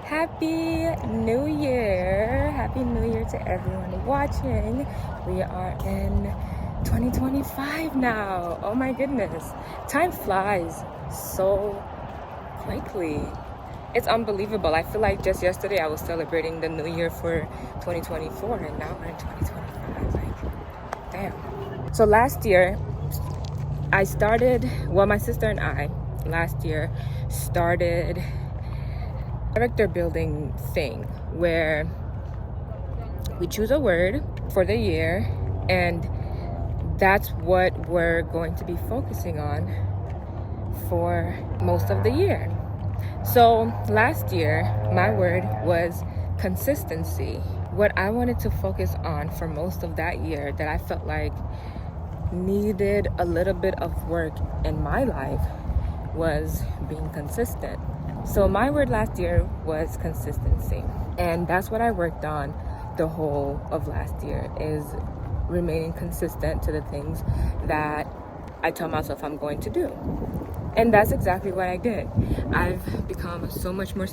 Happy New Year! Happy New Year to everyone watching. We are in 2025 now. Oh my goodness. Time flies so quickly. It's unbelievable. I feel like just yesterday I was celebrating the New Year for 2024 and now we're in 2025. Like, damn. So last year, my sister and I last year started character building thing where we choose a word for the year and that's what we're going to be focusing on for most of the year. So last year my word was consistency. What I wanted to focus on for most of that year that I felt like needed a little bit of work in my life was being consistent. So my word last year was consistency, and that's what I worked on the whole of last year, is remaining consistent to the things that I tell myself I'm going to do. And that's exactly what I did. I've become so much more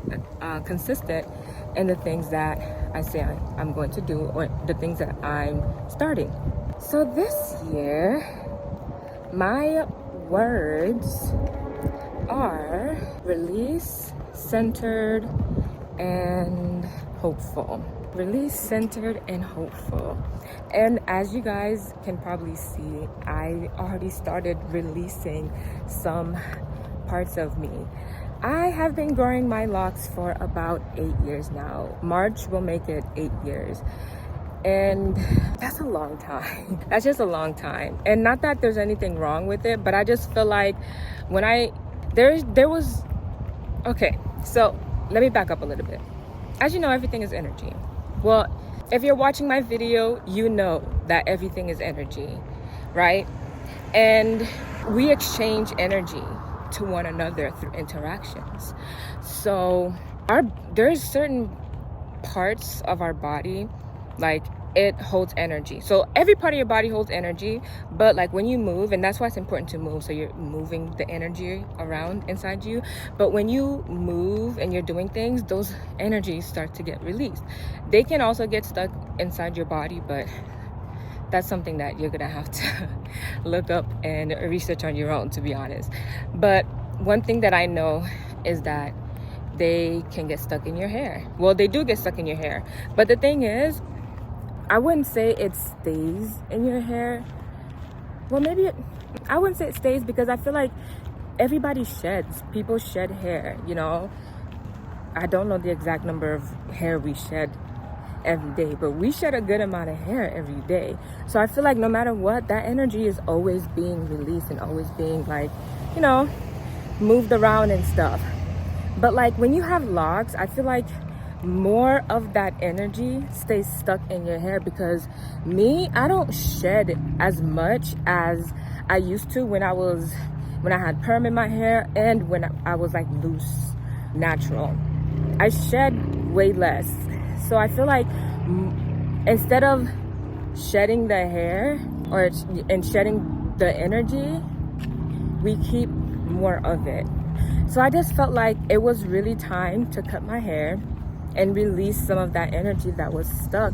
consistent in the things that I say I'm going to do, or the things that I'm starting. So this year, my words are release, centered, and hopeful. Release, centered, and hopeful. And as you guys can probably see, I already started releasing some parts of me. I have been growing my locks for about 8 years now. March will make it 8 years. And that's a long time. That's just a long time. And not that there's anything wrong with it, but I just feel like when okay, so let me back up a little bit. As you know, everything is energy. Well, if you're watching my video, you know that everything is energy, right? And we exchange energy to one another through interactions. So there's certain parts of our body, like, it holds energy. So every part of your body holds energy, but like when you move, and that's why it's important to move, so you're moving the energy around inside you. But when you move and you're doing things, those energies start to get released. They can also get stuck inside your body, but that's something that you're gonna have to look up and research on your own, to be honest. But one thing that I know is that they can get stuck in your hair. Well, they do get stuck in your hair, but the thing is, I wouldn't say it stays in your hair. Well, I wouldn't say it stays, because I feel like everybody sheds. People shed hair, you know. I don't know the exact number of hair we shed every day, but we shed a good amount of hair every day. So I feel like no matter what, that energy is always being released and always being, like, you know, moved around and stuff. But like when you have locks, I feel like more of that energy stays stuck in your hair, because I don't shed as much as I used to when I had perm in my hair and when I was like loose, natural. I shed way less. So I feel like instead of shedding the hair and shedding the energy, we keep more of it. So I just felt like it was really time to cut my hair and release some of that energy that was stuck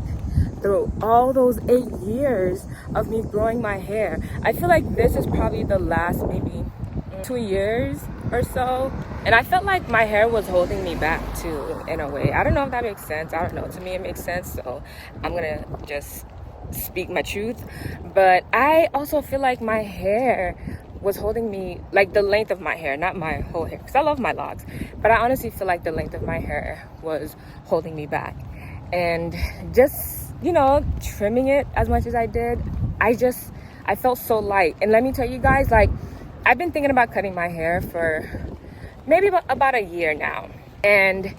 through all those 8 years of me growing my hair. I feel like this is probably the last maybe 2 years or so, and I felt like my hair was holding me back too, in a way. I don't know if that makes sense. I don't know. To me it makes sense, so I'm gonna just speak my truth. But I also feel like my hair was holding me, like the length of my hair, not my whole hair, because I love my locks, but I honestly feel like the length of my hair was holding me back. And just, you know, trimming it as much as I did, I felt so light. And let me tell you guys, like, I've been thinking about cutting my hair for maybe about a year now, and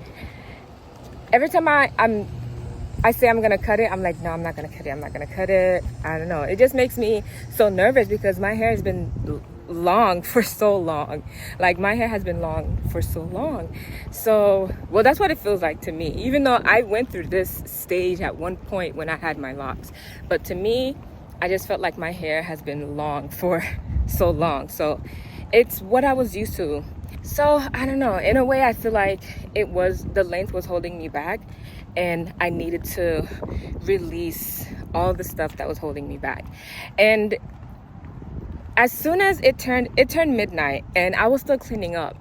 every time I say I'm gonna cut it, I'm like, no, I'm not gonna cut it. I don't know. It just makes me so nervous because my hair has been long for so long. Like, my hair has been long for so long. So, well, that's what it feels like to me. Even though I went through this stage at one point when I had my locks. But to me, I just felt like my hair has been long for so long. So it's what I was used to. So I don't know, in a way I feel like the length was holding me back, and I needed to release all the stuff that was holding me back. And as soon as it turned midnight, and I was still cleaning up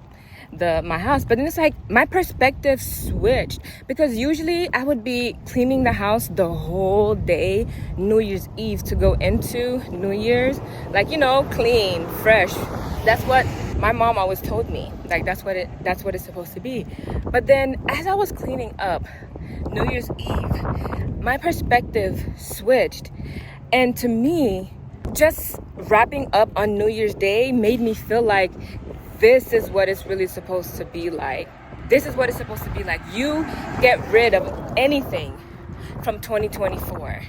my house, but then it's like my perspective switched, because usually I would be cleaning the house the whole day, New Year's Eve to go into New Year's, like, clean, fresh. That's what my mom always told me, like that's what it's supposed to be. But then as I was cleaning up New Year's Eve, my perspective switched, and to me, just wrapping up on New Year's Day made me feel like this is what it's really supposed to be like. This is what it's supposed to be like. You get rid of anything from 2024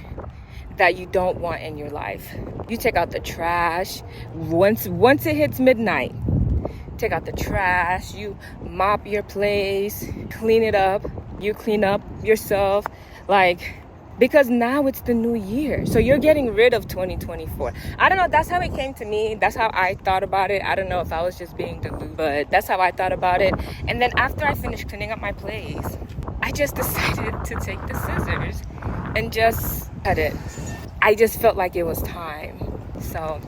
that you don't want in your life. You take out the trash. Once it hits midnight, take out the trash. You mop your place, clean it up. You clean up yourself, because now it's the new year. So you're getting rid of 2024. I don't know. That's how it came to me. That's how I thought about it. I don't know if I was just being deluded, but that's how I thought about it. And then after I finished cleaning up my place, I just decided to take the scissors and just cut it. I just felt like it was time. So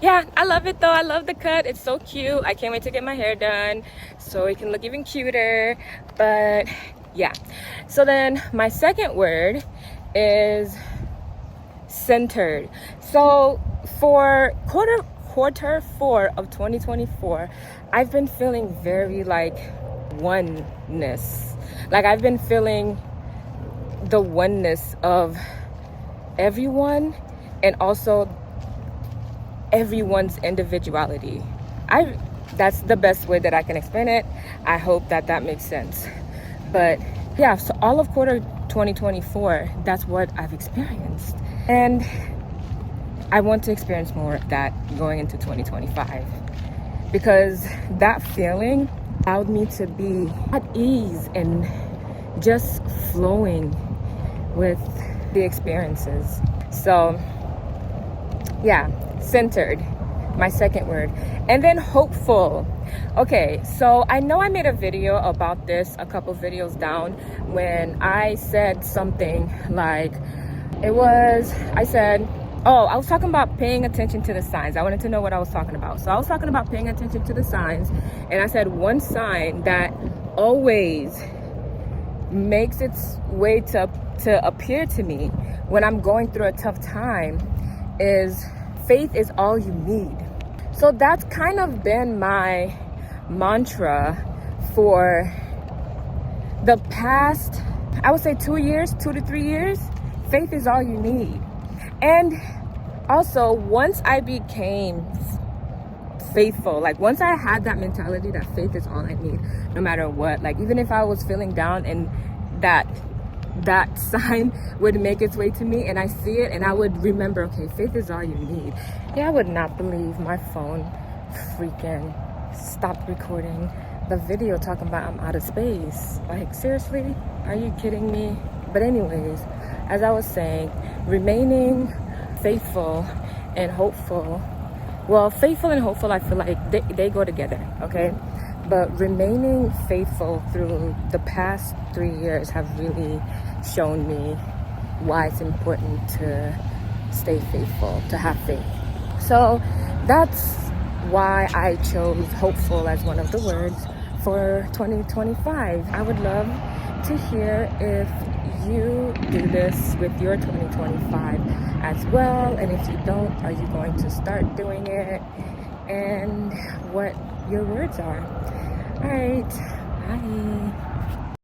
yeah, I love it though. I love the cut. It's so cute. I can't wait to get my hair done so it can look even cuter. But yeah. So then my second word is centered. So for quarter 4 of 2024, I've been feeling very oneness. I've been feeling the oneness of everyone, and also everyone's individuality. That's the best way that I can explain it. I hope that makes sense. But yeah, so all of quarter 2024, that's what I've experienced, and I want to experience more of that going into 2025, because that feeling allowed me to be at ease and just flowing with the experiences. So yeah, centered, my second word. And then hopeful. Okay, so I know I made a video about this a couple videos down, when I said something like, I was talking about paying attention to the signs. I wanted to know what I was talking about. So I was talking about paying attention to the signs, and I said one sign that always makes its way to appear to me when I'm going through a tough time is faith is all you need. So that's kind of been my mantra for the past, I would say 2 to 3 years. Faith is all you need. And also, once I became faithful, once I had that mentality that faith is all I need, no matter what, even if I was feeling down and that sign would make its way to me and I see it and I would remember, okay, faith is all you need. Yeah, I would not believe my phone freaking stopped recording the video talking about I'm out of space. Seriously? Are you kidding me? But anyways, as I was saying, remaining faithful and hopeful. Well, faithful and hopeful, I feel like they go together, okay? But remaining faithful through the past 3 years have really shown me why it's important to stay faithful, to have faith. So that's why I chose hopeful as one of the words for 2025. I would love to hear if you do this with your 2025 as well, and if you don't, are you going to start doing it, and what your words are. All right, bye.